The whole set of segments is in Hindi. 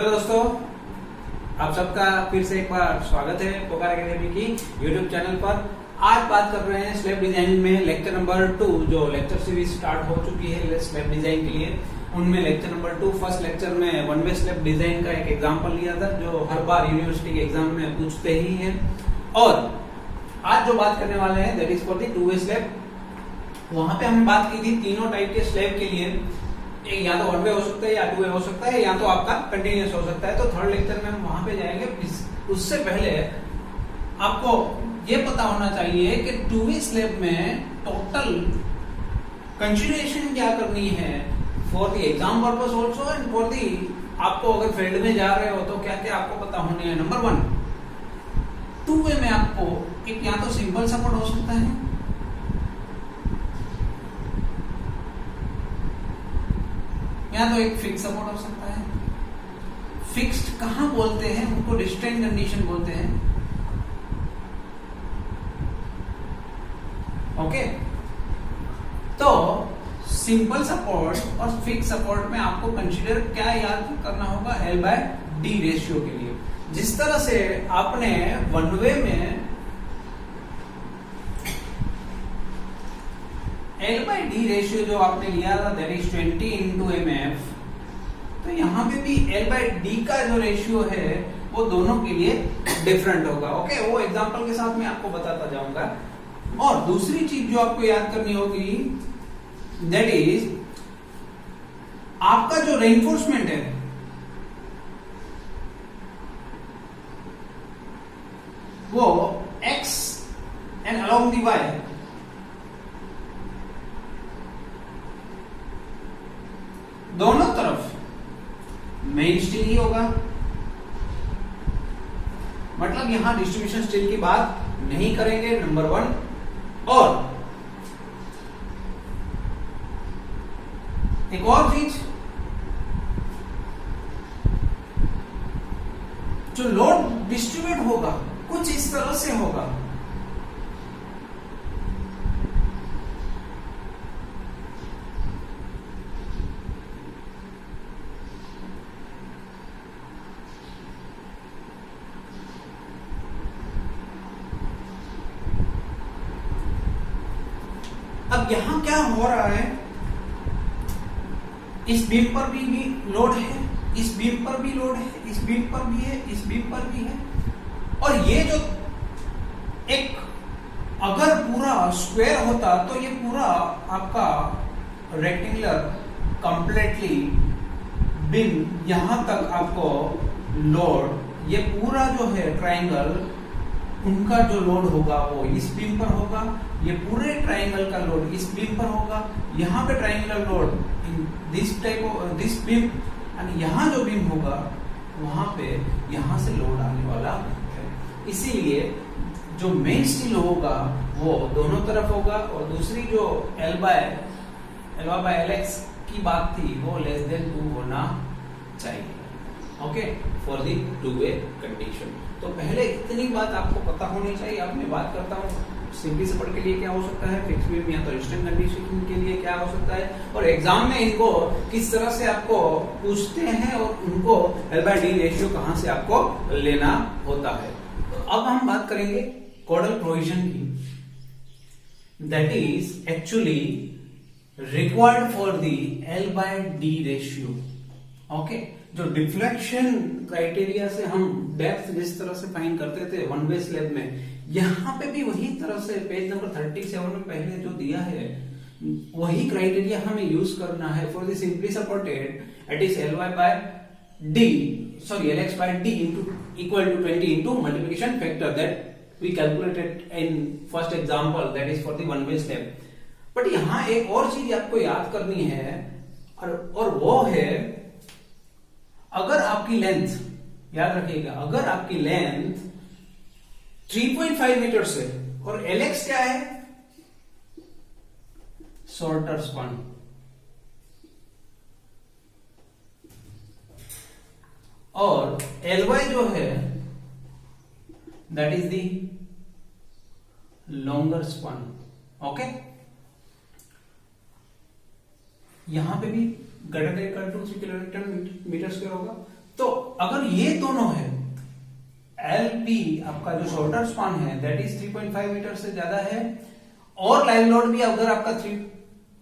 हेलो दोस्तों, आप सबका फिर से एक बार स्वागत है पोकार एकेडमी की यूट्यूब चैनल पर। आज बात कर रहे हैं स्लैब डिजाइन में लेक्चर नंबर 2, जो लेक्चर सीरीज स्टार्ट हो चुकी है स्लैब डिजाइन के लिए। उनमें लेक्चर नंबर 2 फर्स्ट लेक्चर में वन वे स्लैब डिजाइन का एक एग्जाम्पल लिया था, जो हर बार यूनिवर्सिटी के एग्जाम में पूछते ही है। और आज जो बात करने वाले हैं that is for the two way slab. वहां पे हमने बात की थी तीनों टाइप के स्लैब के लिए, एक या तो वन वे हो सकता है या टू वे हो सकता है या तो आपका कंटिन्यूअस हो सकता है। तो थर्ड लेक्चर में हम वहां पे जाएंगे। उससे पहले आपको ये पता होना चाहिए कि टू वे स्लैब में टोटल कंसीडरेशन क्या करनी है for the exam purpose also and for the, आपको अगर फील्ड में जा रहे हो तो क्या क्या आपको पता होने हैं। नंबर 1, टू वे में आपको एक या तो सिंपल सपोर्ट हो सकता है या तो एक फिक्स सपोर्ट हो सकता है। फिक्स्ड कहां बोलते हैं, उनको रिस्ट्रेन कंडीशन बोलते हैं। ओके, तो सिंपल सपोर्ट और फिक्स सपोर्ट में आपको कंसीडर क्या याद करना होगा, L/D रेशियो के लिए। जिस तरह से आपने वन वे में L/D रेशियो जो आपने लिया था दैट इज 20/MF, तो यहां पे भी L/D का जो रेशियो है वो दोनों के लिए डिफरेंट होगा। ओके, वो एग्जांपल के साथ मैं आपको बताता जाऊंगा। और दूसरी चीज जो आपको याद करनी होगी दैट इज आपका जो रेइंफोर्समेंट है वो X and along the Y दोनों तरफ मेन स्टील ही होगा। मतलब यहां डिस्ट्रीब्यूशन स्टील की बात नहीं करेंगे, नंबर 1। और एक और चीज, जो लोड डिस्ट्रीब्यूट होगा कुछ इस तरह से होगा। अब यहां क्या हो रहा है, इस बीम पर भी लोड है, इस बीम पर भी लोड है, इस बीम पर भी है, इस बीम पर भी है। और ये जो एक अगर पूरा स्क्वायर होता तो ये पूरा आपका रेक्टेंगुलर कंप्लीटली बीम यहां तक आपको लोड, ये पूरा जो है ट्रायंगल, उनका जो लोड होगा वो इस बीम पर होगा। ये पूरे ट्रायंगल का लोड इस बीम पर होगा। यहाँ पे triangular load this type of this beam, and यहाँ जो बीम होगा वहां पे यहाँ से लोड आने वाला है। इसीलिए जो मेन स्टील होगा वो दोनों तरफ होगा। और दूसरी जो L/LX की बात थी वो लेस देन 2 होना चाहिए। Okay, for the two way condition. तो पहले इतनी बात आपको पता होनी चाहिए। अब मैं बात करता हूँ सिंपली सपोर्ट के लिए क्या हो सकता है, फिक्स बीम या तो रिस्ट्रेन कंडीशन के लिए क्या हो सकता है, और एग्जाम में इनको किस तरह से आपको पूछते हैं और उनको L/D रेशियो कहां से आपको लेना होता है। तो अब हम बात करेंगे कोडल प्रोविजन की, that is actually required for the L/D ratio. Okay, जो डिफ्लेक्शन क्राइटेरिया से हम डेप्थ जिस तरह से फाइंड करते थे वन वे स्लैब में, यहां पे भी वही तरह से पेज नंबर 37 में पहले जो दिया है वही क्राइटेरिया हमें यूज करना है। For the simply supported it is LY/D, sorry LX/D equal to 20 into multiplication factor that we calculated in first example, that is for the one way slab। But यहां एक और चीज आपको याद करनी है, और वो है अगर आपकी लेंथ, याद रखिएगा, अगर आपकी लेंथ 3.5 मीटर से और LX क्या है, शॉर्टर स्पन, और LY जो है that is the longer span. Okay, यहां पे भी greater than equal to 3 kilometre metre square होगा। तो अगर ये दोनों है, LP आपका जो शॉर्टर स्पान है दैट इज 3.5 मीटर से ज्यादा है, और लाइव लोड भी अगर आपका 3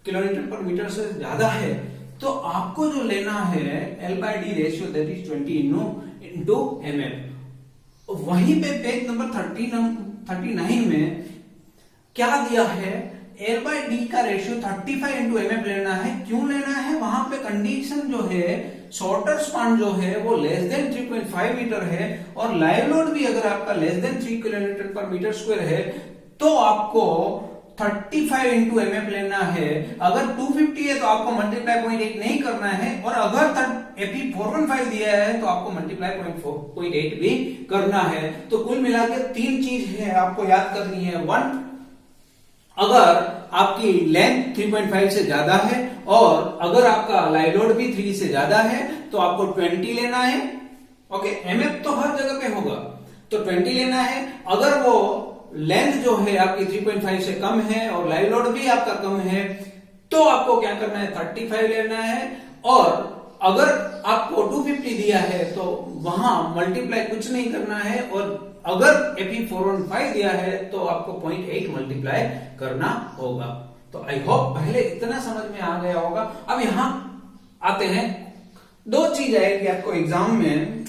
किलोमीटर पर मीटर से ज्यादा है, तो आपको जो लेना है L/D ratio that is 20 into mm। वहीं पे पेज नंबर 39 में क्या दिया है, L/D का रेशियो 35 इंटू mm लेना है। क्यों लेना है, वहां पे कंडीशन जो है शॉर्टर स्पान जो है वो लेस देन 3.5 मीटर है, और लाइव लोड भी अगर आपका लेस देन 3 किलोमीटर पर मीटर स्क्वायर है, तो आपको 35 इंटू mm लेना है। अगर 250 है तो आपको मल्टीप्लाई 0.8 नहीं करना है, और अगर Fe 415 दिया है तो आपको मल्टीप्लाई 0.8 भी करना है। तो कुल मिलाकर 3 चीज है आपको याद करनी है। 1, अगर आपकी लेंथ 3.5 से ज्यादा है, और अगर आपका लाइव लोड भी 3 से ज्यादा है, तो आपको 20 लेना है। ओके, एमएफ तो हर जगह पे होगा, तो 20 लेना है। अगर वो लेंथ जो है आपकी 3.5 से कम है और लाइव लोड भी आपका कम है, तो आपको क्या करना है, 35 लेना है। और अगर आपको 250 दिया है तो वहां मल्टीप्लाई कुछ नहीं करना है, और अगर Fe 415 दिया है तो आपको 0.8 मल्टीप्लाई करना होगा। तो आई होप पहले इतना समझ में आ गया होगा। अब यहां आते हैं, 2 चीज आएगी आपको एग्जाम में,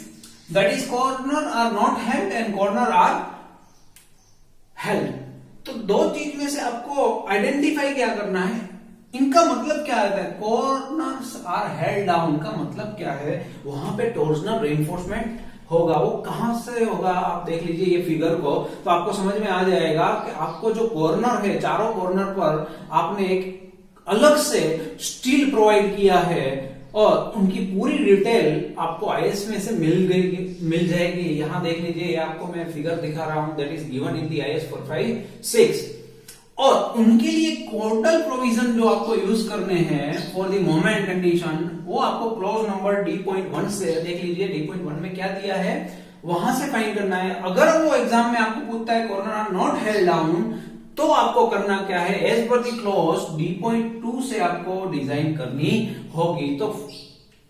that is corner are not held and corner are held. तो 2 चीज में से आपको आइडेंटिफाई क्या करना है, इनका मतलब क्या आता है। कॉर्नर्स आर हेल्ड डाउन का मतलब क्या है, वहां पे टॉर्सनल रेनफोर्समेंट होगा। वो कहां से होगा, आप देख लीजिए ये फिगर को, तो आपको समझ में आ जाएगा कि आपको जो कॉर्नर है, चारों कॉर्नर पर आपने एक अलग से स्टील प्रोवाइड किया है, और उनकी पूरी डिटेल आपको आईएस में से मिल जाएगी। यहां देख लीजिए, आपको मैं फिगर दिखा रहा हूं, that is given in the IAS 456। और उनके लिए कोर्टल प्रोविजन जो आपको यूज करने हैं फॉर द मोमेंट कंडीशन, वो आपको क्लॉज नंबर D.1 से, देख लीजिए D.1 में क्या दिया है, वहां से फाइंड करना है। अगर वो एग्जाम में आपको पूछता है corner are not held down, तो आपको करना क्या है, एज पर दी क्लॉज D.2 से आपको डिजाइन करनी होगी। तो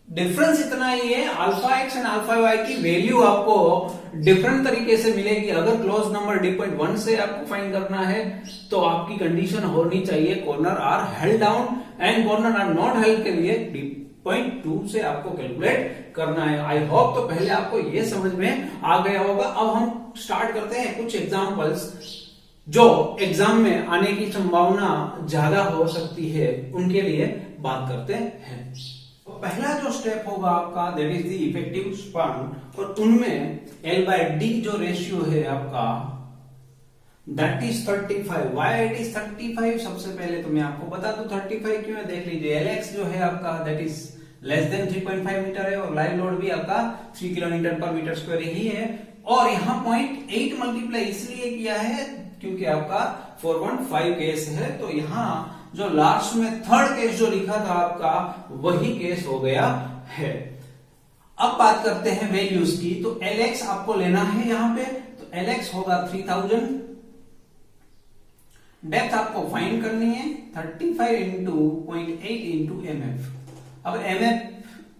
डिफरेंस इतना ही है, alpha X and alpha Y की वैल्यू आपको डिफरेंट तरीके से मिलेगी। अगर क्लॉज नंबर D.1 से आपको फाइंड करना है, तो आपकी कंडीशन होनी चाहिए corner are held down, and corner are not held के लिए D.2 से आपको कैलकुलेट करना है। आई होप तो पहले आपको ये समझ में आ गया होगा। अब हम स्टार्ट करते हैं कुछ एग्जाम्पल्स जो एग्जाम में आने की संभावना ज्यादा हो सकती है, उनके लिए बात करते हैं। पहला जो स्टेप होगा आपका, that is the effective span, और उनमें L/D जो रेशियो है आपका, that is 35। Why it is 35, सबसे पहले तो मैं आपको बता दूं 35 क्यों है। देख लीजिए, Lx जो है आपका that is less than 3.5 metre है, और लाइव लोड भी आपका 3 किलोमीटर पर मीटर स्क्वायर ही है। और यहाँ 0.8 मल्टीप्लाई इसलिए किया है क्योंकि आपका 415 केस है, तो यहाँ जो लास्ट में थर्ड केस जो लिखा था आपका, वही केस हो गया है। अब बात करते हैं वैल्यूज की। तो Lx आपको लेना है यहाँ पे, तो Lx होगा 3000। डेप्थ आपको फाइंड करनी है 35 इंटू 0.8 इंटू mf। अब mf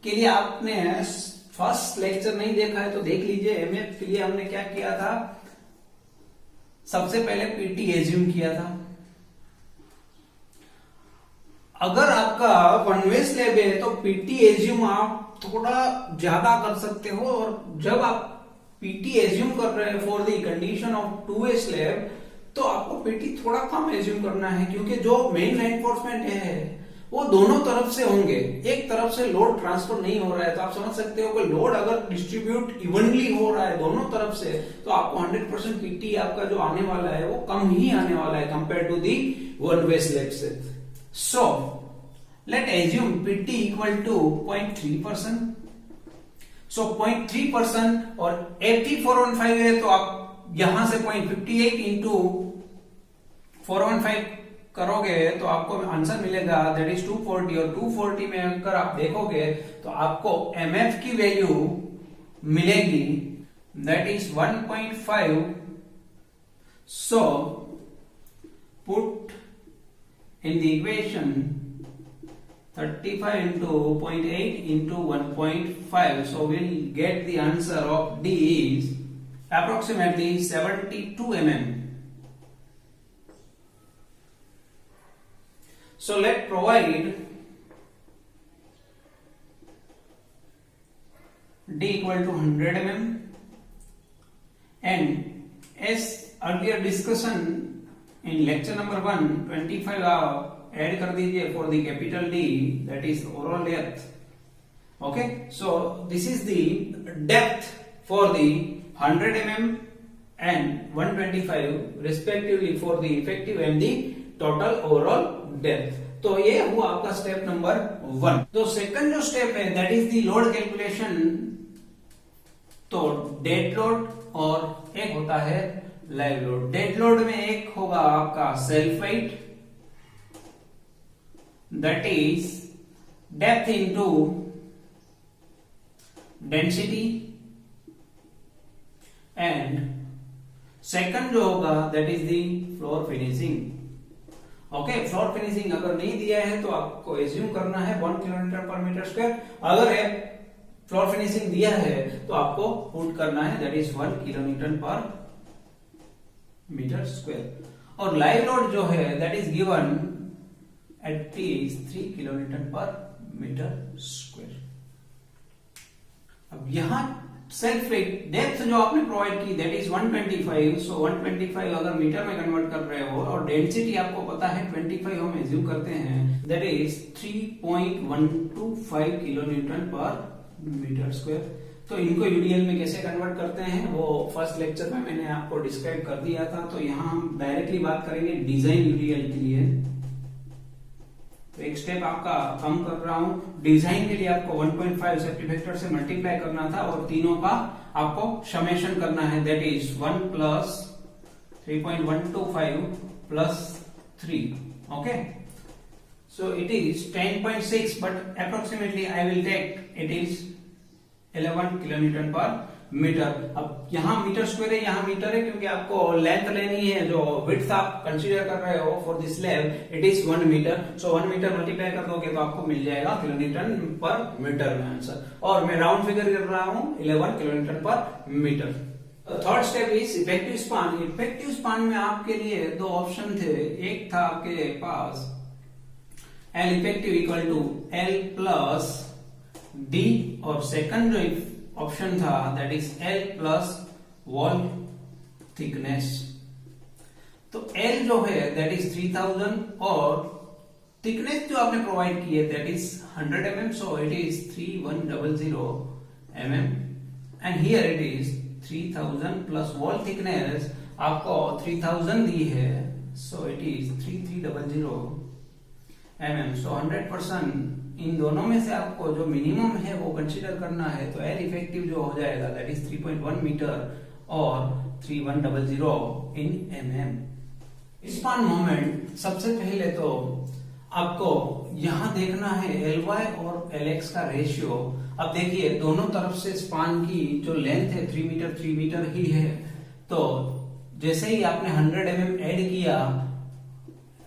के लिए आपने फर्स्ट लेक्चर नहीं देखा है तो देख लीजिए। mf के लिए हमने क्या किया था, सबसे पहले PT एज्यूम किया था। अगर आपका वन वे स्लैब है तो PT एज्यूम आप थोड़ा ज्यादा कर सकते हो, और जब आप PT एज्यूम कर रहे हैं for the condition of 2 way slab, तो आपको PT थोड़ा कम एज्यूम करना है, क्योंकि जो मेन रेनफोर्समेंट है वो दोनों तरफ से होंगे, एक तरफ से लोड ट्रांसफर नहीं हो रहा है। तो आप समझ सकते हो कि लोड अगर डिस्ट्रीब्यूट इवनली हो रहा है दोनों तरफ से, तो आपको 100% PT आपका जो आने वाला है वो कम ही आने वाला है compare to the one way slab से। So, let assume PT equal to 0.3%. So 0.3% और Fe 415 है, तो आप यहां से 0.58 इंटू 415 करोगे तो आपको आंसर मिलेगा दैट इज 240। और 240 में अगर आप देखोगे तो आपको MF की वैल्यू मिलेगी that is 1.5। So put in the equation 35 into 0.8 into 1.5. So we'll get the answer of D is approximately 72 mm. So let's provide D equal to 100 mm, and as earlier discussion in lecture number 1, 25 आप add कर दीजिए for the capital D, that is overall depth. Okay, so this is the depth for the 100 mm and 125 respectively for the effective and the total overall depth. तो ये हुआ आपका स्टेप नंबर 1. तो सेकंड जो स्टेप है that is the load calculation. तो डेड लोड और एक होता है लाइव लोड. डेड लोड में एक होगा आपका self weight, that is depth into density, and second जो होगा that is the floor finishing. Okay, floor finishing अगर नहीं दिया है तो आपको एज्यूम करना है 1 किलोमीटर पर मीटर स्क्वायर. अगर फ्लोर फिनिशिंग दिया है तो आपको पुट करना है दैट इज 1 किलोमीटर पर मीटर स्क्वायर. और लाइव लोड जो है that is given at is 3 kilometre पर मीटर स्क्वायर. अब यहां सेल्फ वेट डेप्थ जो आपने प्रोवाइड की दैट इज 125. सो 125 अगर मीटर में कन्वर्ट कर रहे हो और डेंसिटी आपको पता है 25 हम एज्यूम करते हैं दैट इज 3.125 किलोन्यूटन पर मीटर स्क्वायर. तो इनको यूडीएल में कैसे कन्वर्ट करते हैं वो फर्स्ट लेक्चर में मैंने आपको डिस्क्राइब कर दिया था. तो यहां हम डायरेक्टली बात करेंगे डिजाइन यूडीएल के लिए. तो एक स्टेप आपका कम कर रहा हूं. डिजाइन के लिए आपको 1.5 सेफ्टी फैक्टर से मल्टीप्लाई करना था और तीनों का आपको समेशन करना है that is 1 plus 3.125 plus 3. Okay, so it is 10.6 but approximately I will take it is 11 kilometre पर मीटर. अब यहाँ मीटर स्क्वायर है, यहाँ मीटर है क्योंकि आपको लेंथ लेनी है. जो विड्थ आप कंसीडर कर रहे हो for this slab it is 1 metre. So 1 metre multiply कर दोगे तो आपको मिल जाएगा किलोमीटर पर मीटर में आंसर. और मैं राउंड फिगर कर रहा हूँ 11 किलोमीटर पर metre. Third step is effective span. Effective span में आपके लिए दो ऑप्शन थे. एक था आपके पास L effective equal to L plus D और सेकंड जो ऑप्शन था that is L plus wall thickness. तो एल जो है दैट इज 3000 और थिकनेस जो आपने प्रोवाइड की है that is 100 mm. So it is 3100 mm and here it is 3000 plus wall thickness आपको 3000 दी है. सो इट इज 3300 mm. सो 100% इन दोनों में से आपको जो मिनिमम है वो कंसीडर करना है. तो एल इफेक्टिव जो हो जाएगा दैट इज 3.1 मीटर और 3100 इन mm. स्पान मोमेंट सबसे पहले तो आपको यहां देखना है Ly और Lx का रेशियो. अब देखिए दोनों तरफ से स्पान की जो लेंथ है 3 मीटर ही है. तो जैसे ही आपने 100 mm ऐड किया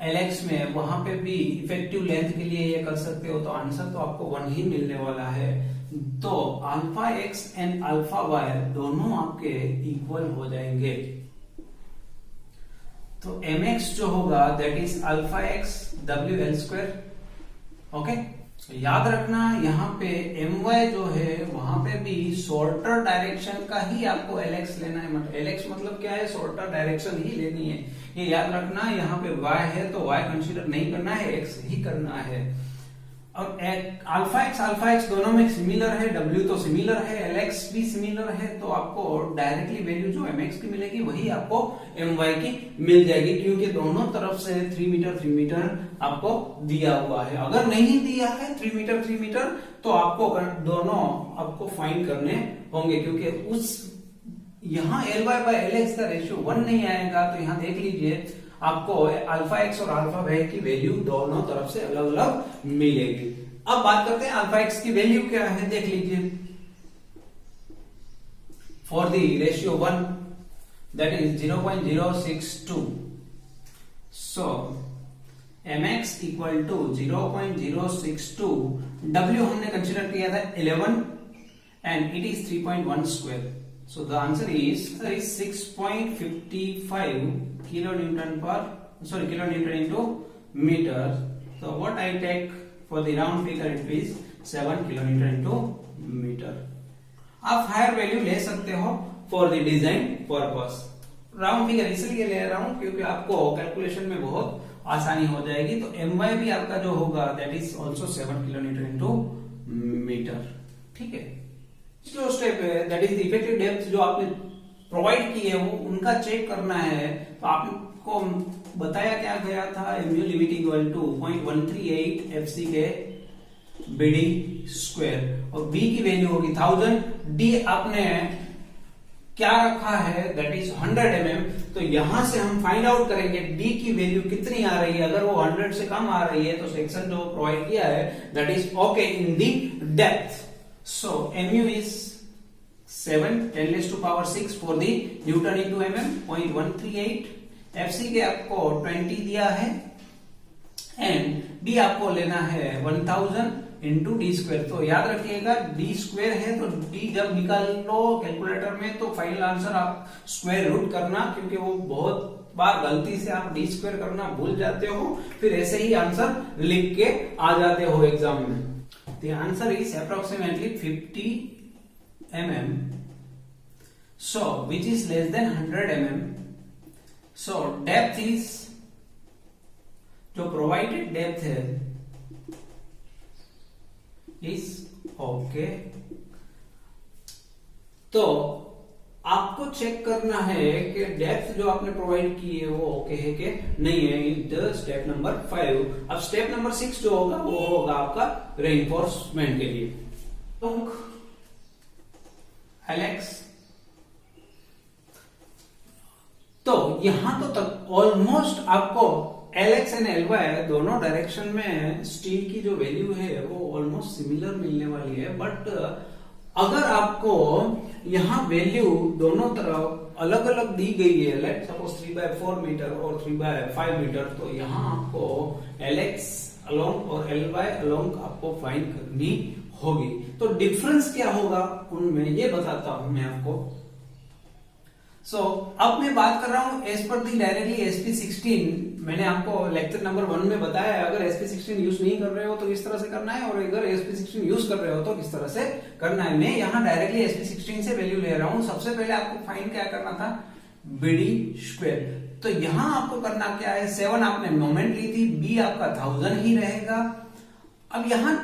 Lx में वहां पे भी इफेक्टिव लेंथ के लिए ये कर सकते हो. तो आंसर तो आपको 1 ही मिलने वाला है. तो alpha X and alpha Y दोनों आपके इक्वल हो जाएंगे. तो mx जो होगा that is alpha X WL². Okay, याद रखना यहाँ पे my जो है वहां पे भी शॉर्टर डायरेक्शन का ही आपको Lx लेना है. Lx मतलब क्या है, शॉर्टर डायरेक्शन ही लेनी है. ये याद रखना. यहाँ पे y है तो y कंसीडर नहीं करना है, x ही करना है. और अल्फा एक्स दोनों में सिमिलर है. w तो सिमिलर है, Lx भी सिमिलर है. तो आपको डायरेक्टली वैल्यू जो mx की मिलेगी वही आपको my की मिल जाएगी क्योंकि दोनों तरफ से 3 मीटर आपको दिया हुआ है. अगर नहीं दिया है 3 मीटर तो आपको दोनों आपको फाइंड करने होंगे क्योंकि उस यहाँ Ly by Lx का रेशियो 1 नहीं आएगा. तो यहाँ देख लीजिए आपको अल्फा एक्स और अल्फा वाई की वैल्यू दोनों तरफ से अलग अलग मिलेगी. अब बात करते हैं अल्फा एक्स की वैल्यू क्या है. देख लीजिए for the ratio 1 that is 0.062. So mx equal to 0.062, w हमने कंसिडर किया था 11 and it is 3.1 square. So the answer is 6.55 kilonewton into meter. So what I take for the round figure, it is 7 kilonewton into meter. आप हायर वैल्यू ले सकते हो for the design purpose. Round figure इसलिए ले रहा हूं क्योंकि आपको कैलकुलेशन में बहुत आसानी हो जाएगी. तो my भी आपका जो होगा that is also 7 kilometre into metre. ठीक है. जो स्टेप है that is the effective depth जो आपने प्रोवाइड की है वो उनका चेक करना है. तो आपको बताया क्या गया था, mu limit equal to 0.138 FC के BD स्क्वायर और B की वैल्यू होगी 1000. D आपने क्या रखा है दैट इज 100 mm. तो यहां से हम फाइंड आउट करेंगे D की वैल्यू कितनी आ रही है. अगर वो 100 से कम आ रही है तो सेक्शन जो प्रोवाइड किया है that is okay in the depth. So mu is 7 10⁻⁶ for the Newton into mm 0.138. FC के आपको 20 दिया है एंड D आपको लेना है 1000 इंटू डी स्क्वायर. तो याद रखिएगा डी स्क्वायर है तो D जब निकाल लो कैलकुलेटर में तो फाइनल आंसर आप स्क्वायर रूट करना, क्योंकि वो बहुत बार गलती से आप डी स्क्वायर करना भूल जाते हो, फिर ऐसे ही आंसर लिख के आ जाते हो एग्जाम में. The answer is approximately 50 mm. So, which is less than 100 mm. So, depth is जो provided depth है is okay. तो आपको चेक करना है कि डेप्थ जो आपने प्रोवाइड की है वो ओके है कि नहीं है. In step number 5. अब स्टेप नंबर 6 जो होगा वो होगा आपका रेइनफोर्समेंट के लिए. एलेक्स तो यहां तो तक ऑलमोस्ट आपको एलेक्स एंड एलवाई दोनों डायरेक्शन में स्टील की जो वैल्यू है वो ऑलमोस्ट सिमिलर मिलने वाली है. बट अगर आपको यहां वैल्यू दोनों तरफ अलग अलग दी गई है, लेट सपोज 3/4 मीटर और 3/5 मीटर, तो यहां आपको एलेक्स अलोंग और एलवाई अलोंग आपको फाइंड करनी होगी. तो डिफरेंस क्या होगा उनमें ये बताता हूं मैं आपको. अब मैं बात कर रहा हूं एज पर दी डायरेक्टली SP16. मैंने आपको लेक्चर नंबर 1 में बताया है अगर SP16 यूज नहीं कर रहे हो तो किस तरह से करना है, और अगर SP16 यूज कर रहे हो तो किस तरह से करना है. मैं यहाँ डायरेक्टली SP16 से वैल्यू ले रहा हूं. सबसे पहले आपको फाइंड क्या करना था, BD स्क्वायर. तो यहां आपको करना क्या है, 7 आपने मोमेंट ली थी, B आपका 1000 ही रहेगा. अब यहां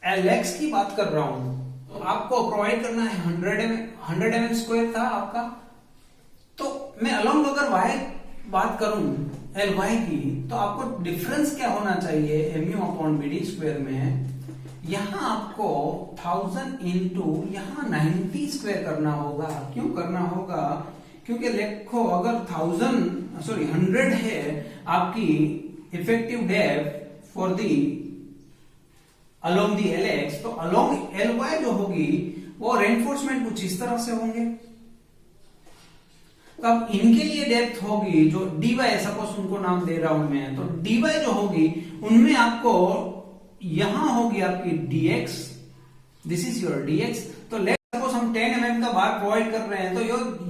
एलेक्स की बात कर रहा हूं तो आपको प्रोवाइड करना है 100 mm स्क्वायर था आपका. तो मैं अलोंग अगर y बात करूं एलवाई की तो आपको डिफरेंस क्या होना चाहिए mu/BD स्क्वायर में. यहां आपको 1000 इंटू यहां 90 स्क्वायर करना होगा. क्यों करना होगा, क्योंकि देखो अगर 100 है आपकी effective depth for the along the Alex, तो अलोंग एलवाई जो होगी वो रेनफोर्समेंट कुछ इस तरह से होंगे. तो अब इनके लिए डेप्थ होगी जो dy, सपोज उनको नाम दे रहा हूं मैं, तो dy जो होगी उनमें आपको यहां होगी आपकी dx, this is your dx. तो लेट सपोज हम 10 mm का बार प्रोवाइड कर रहे हैं तो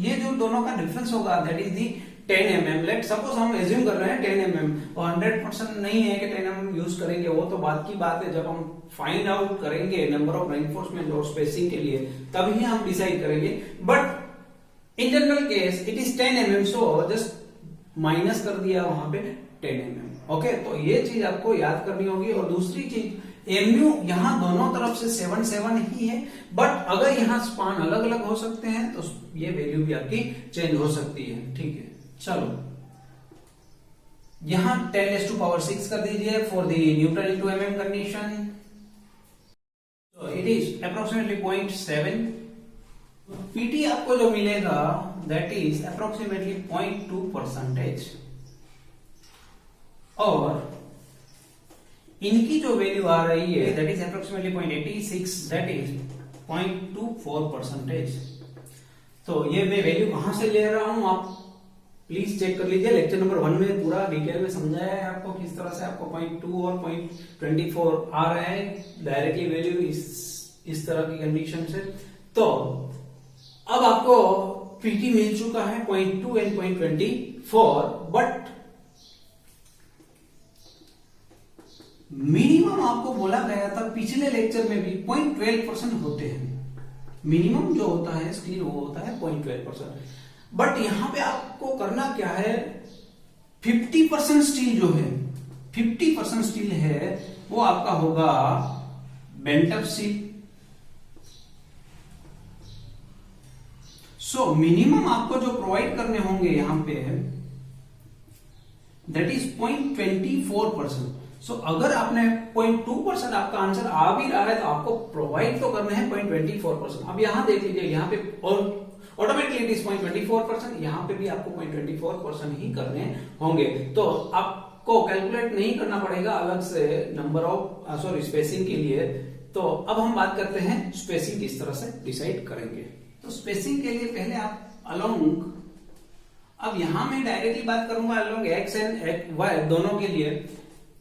ये जो दोनों का डिफरेंस होगा that is the 10 mm. Let suppose हम एज्यूम कर रहे हैं 10 mm और 100% नहीं है कि 10 mm यूज करेंगे, वो तो बात की बात है. जब हम फाइंड आउट करेंगे नंबर ऑफ रेनफोर्समेंट और स्पेसिंग के लिए तभी हम डिसाइड करेंगे. But in general case it is 10 mm, so just minus कर दिया वहां पे 10 mm. ओके, तो ये चीज आपको याद करनी होगी. और दूसरी चीज mu यहां दोनों तरफ से 7 ही है, बट अगर यहां स्पान अलग अलग हो सकते हैं तो ये वैल्यू भी आपकी चेंज हो सकती है. ठीक है, चलो यहां 10⁻⁶ कर दीजिए for the Newton into mm condition. तो इट इज अप्रोक्सीमेटली 0.7. PT आपको जो मिलेगा दैट इज अप्रोक्सीमेटली 0.2%. और इनकी जो वैल्यू आ रही है that is approximately 0.86, that is 0.24%. तो ये मैं वैल्यू कहां से ले रहा हूं, आप प्लीज चेक कर लीजिए। लेक्चर नंबर 1 में पूरा डिटेल में समझाया है आपको किस तरह से आपको 0.2 और 0.24 आ रहा है डायरेक्टली वैल्यू इस तरह की कंडीशन से। तो अब आपको पीटी मिल चुका है 0.2 एंड 0.24, बट मिनिमम आपको बोला गया था पिछले लेक्चर में भी 0.12% होते हैं। मिनिमम जो होता है स्टील वो होता है 0.12%, बट यहां पे आपको करना क्या है, 50% स्टील जो है 50% स्टील है वो आपका होगा bent up steel. So minimum आपको जो प्रोवाइड करने होंगे यहां पे दैट इज 0.24%। सो अगर आपने 0.2% आपका आंसर आ भी रहा है तो आपको प्रोवाइड तो करना है 0.24%। अब यहां देख लीजिए, यहां पे और ऑटोमेटिकली इट इज 0.24%, यहां पे भी आपको 0.24% ही करने होंगे। तो आपको कैलकुलेट नहीं करना पड़ेगा अलग से नंबर ऑफ स्पेसिंग के लिए। तो अब हम बात करते हैं स्पेसिंग किस तरह से डिसाइड करेंगे। तो स्पेसिंग के लिए पहले आप अलोंग, अब यहां मैं डायरेक्टली बात करूंगा अलोंग एक्स एंड वाई दोनों के लिए,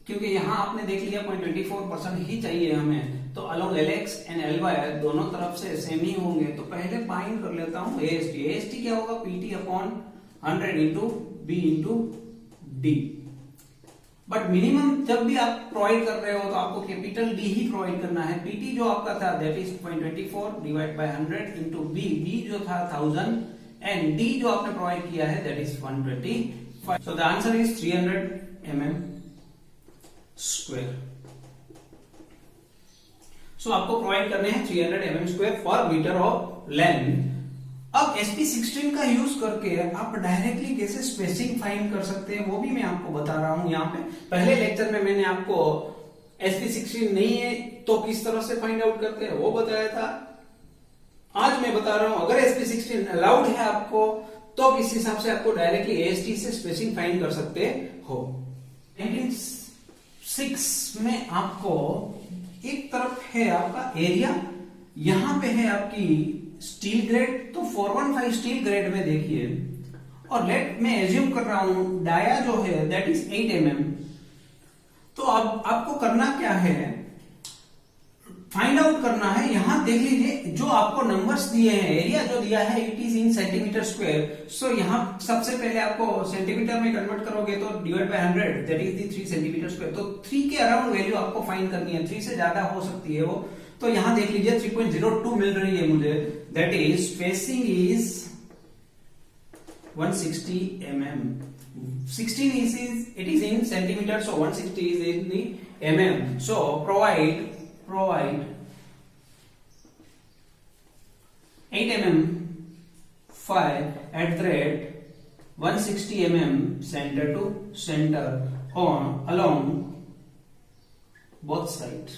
क्योंकि यहां आपने देख लिया 0.24% ही चाहिए हमें। तो अलोंग LX एंड LY दोनों तरफ से सेम ही होंगे। तो पहले फाइंड कर लेता हूं AST। AST क्या होगा, PT upon 100 into B into D। But minimum जब भी आप प्रोवाइड कर रहे हो तो आपको कैपिटल D ही प्रोवाइड करना है। PT जो आपका था that is 0.24 divide by 100 into B जो था 1000 एंड D जो आपने प्रोवाइड किया है that is 125। So the answer is 300 mm square. So आपको प्रोवाइड करने हैं 300 mm square for metre of length. अब SP16 का यूज करके आप डायरेक्टली कैसे स्पेसिंग फाइंड कर सकते हैं वो भी मैं आपको बता रहा हूं। यहाँ पे पहले लेक्चर में मैंने आपको SP16 नहीं है तो किस तरह से फाइंड आउट करते हैं वो बताया था। आज मैं बता रहा हूं अगर SP16 अलाउड है आपको तो किस हिसाब से आपको डायरेक्टली AST से स्पेसिंग फाइंड कर सकते हो। 1906 में आपको एक तरफ है आपका एरिया, यहां पे है आपकी स्टील ग्रेड। तो 415 स्टील ग्रेड में देखिए, और लेट मैं एज्यूम कर रहा हूं डाया जो है दैट इज 8 mm। तो अब आपको करना क्या है, फाइंड आउट करना है। यहां देख लीजिए जो आपको नंबर्स दिए हैं, एरिया जो दिया है it is in centimetre square. So यहां सबसे पहले आपको सेंटीमीटर में कन्वर्ट करोगे तो divide by 100 that is the 3 centimetre square. तो 3 के अराउंड वैल्यू आपको फाइंड करनी है, 3 से ज्यादा हो सकती है वो। तो यहां देख लीजिए 3.02 मिल रही है मुझे, that is spacing is 160 mm। 16 it is in centimeter, so 160 is in the mm. So provide 8 mm 5 at the rate 160 mm center to center on along both sides।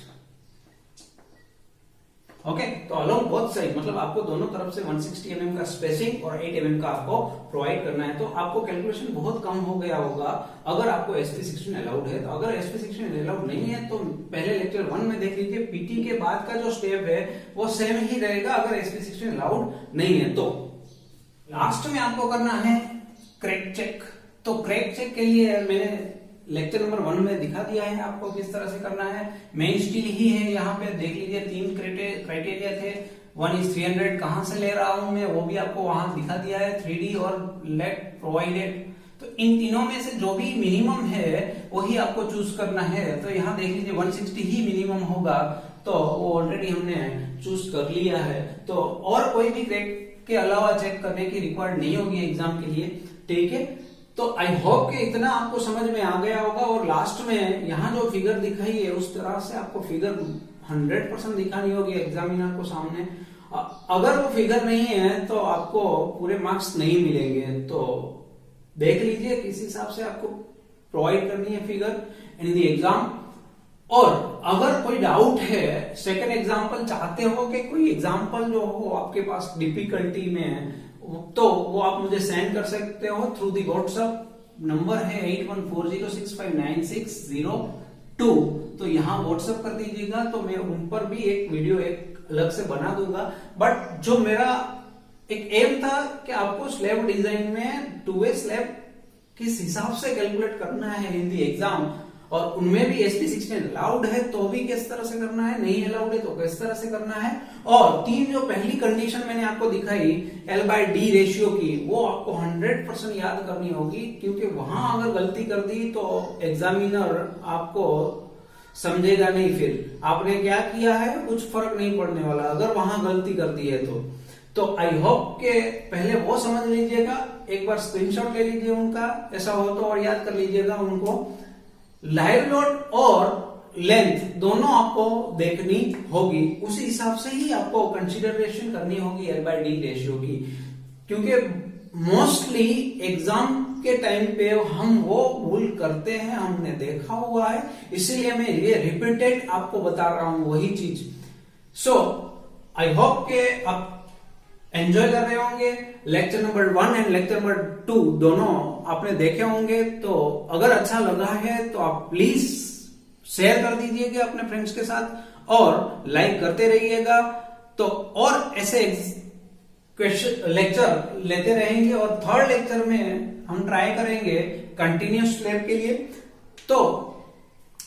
Okay तो अलोंग बोथ साइड मतलब आपको दोनों तरफ से 160 mm का स्पेसिंग और 8 mm का आपको प्रोवाइड करना है। तो आपको कैलकुलेशन बहुत कम हो गया होगा अगर आपको SP16 अलाउड है। तो अगर SP16 अलाउड नहीं है तो पहले लेक्चर 1 में देख लीजिए, PT के बाद का जो स्टेप है वो सेम ही रहेगा अगर SP16 अलाउड नहीं है। तो लास्ट में आपको करना है क्रैक चेक। तो क्रैक चेक के लिए मैंने लेक्चर नंबर 1 में दिखा दिया है आपको किस तरह से करना है। मेन स्टील ही है, यहाँ पे देख लीजिए 3 क्राइटेरिया थे। 1 is 300 कहां से ले रहा हूं मैं वो भी आपको वहां दिखा दिया है, 3D और लेट प्रोवाइडेड। तो इन तीनों में से जो भी मिनिमम है वही आपको चूज करना है। तो यहाँ देख लीजिए 160 ही मिनिमम होगा, तो वो ऑलरेडी हमने चूज कर लिया है। तो और कोई भी क्रैक के अलावा चेक करने की रिक्वायर्ड नहीं होगी एग्जाम के लिए, ठीक है। तो आई होप कि इतना आपको समझ में आ गया होगा। और लास्ट में यहाँ जो फिगर दिखाई है उस तरह से आपको फिगर 100% दिखानी होगी एग्जामिनर को सामने। अगर वो फिगर नहीं है तो आपको पूरे मार्क्स नहीं मिलेंगे। तो देख लीजिए किस हिसाब से आपको प्रोवाइड करनी है फिगर इन द एग्जाम। और अगर कोई डाउट है, सेकंड एग्जाम्पल चाहते हो कि कोई एग्जाम्पल जो हो आपके पास डिफिकल्टी में, तो वो आप मुझे सेंड कर सकते हो थ्रू दी व्हाट्सएप। नंबर है 8140659602। तो यहाँ व्हाट्सएप कर दीजिएगा तो मैं उन पर भी एक वीडियो एक अलग से बना दूंगा। बट जो मेरा एक एम था कि आपको स्लैब डिजाइन में 2A स्लैब किस हिसाब से कैलकुलेट करना है इन दी एग्जाम, और उनमें भी SP16 अलाउड है तो भी किस तरह से करना है, नहीं अलाउड है तो किस तरह से करना है। और तीन जो पहली कंडीशन मैंने आपको दिखाई L/D रेशियो की, वो आपको 100% याद करनी होगी, क्योंकि वहां अगर गलती कर दी तो एग्जामिनर आपको समझेगा नहीं, फिर आपने क्या किया है कुछ फर्क नहीं पड़ने वाला अगर वहां गलती कर दी है तो आई होप के पहले वो समझ लीजिएगा, एक बार स्क्रीनशॉट ले लीजिए उनका, ऐसा हो तो, और याद कर लीजिएगा उनको। लाइव लोड और लेंथ दोनों आपको देखनी होगी, उसी हिसाब से ही आपको कंसीडरेशन करनी होगी L/D रेशियो की, क्योंकि मोस्टली एग्जाम के टाइम पे हम वो भूल करते हैं, हमने देखा हुआ है, इसीलिए मैं ये रिपीटेड आपको बता रहा हूं वही चीज। सो आई होप के आप एंजॉय कर रहे होंगे। Lecture number 1 and lecture number 2 दोनों आपने देखे होंगे, तो अगर अच्छा लगा है तो आप प्लीज शेयर कर दीजिएगा अपने फ्रेंड्स के साथ और लाइक करते रहिएगा। तो और ऐसे क्वेश्चन लेक्चर लेते रहेंगे, और थर्ड लेक्चर में हम ट्राई करेंगे कंटिन्यूस स्लैब के लिए। तो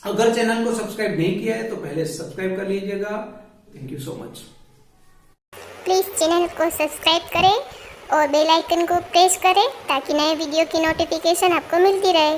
अगर चैनल को सब्सक्राइब नहीं किया है तो पहले सब्सक्राइब कर लीजिएगा। Thank you so much. Please channel को सब्सक्राइब करें और बेल आइकन को प्रेस करें ताकि नए वीडियो की नोटिफिकेशन आपको मिलती रहे।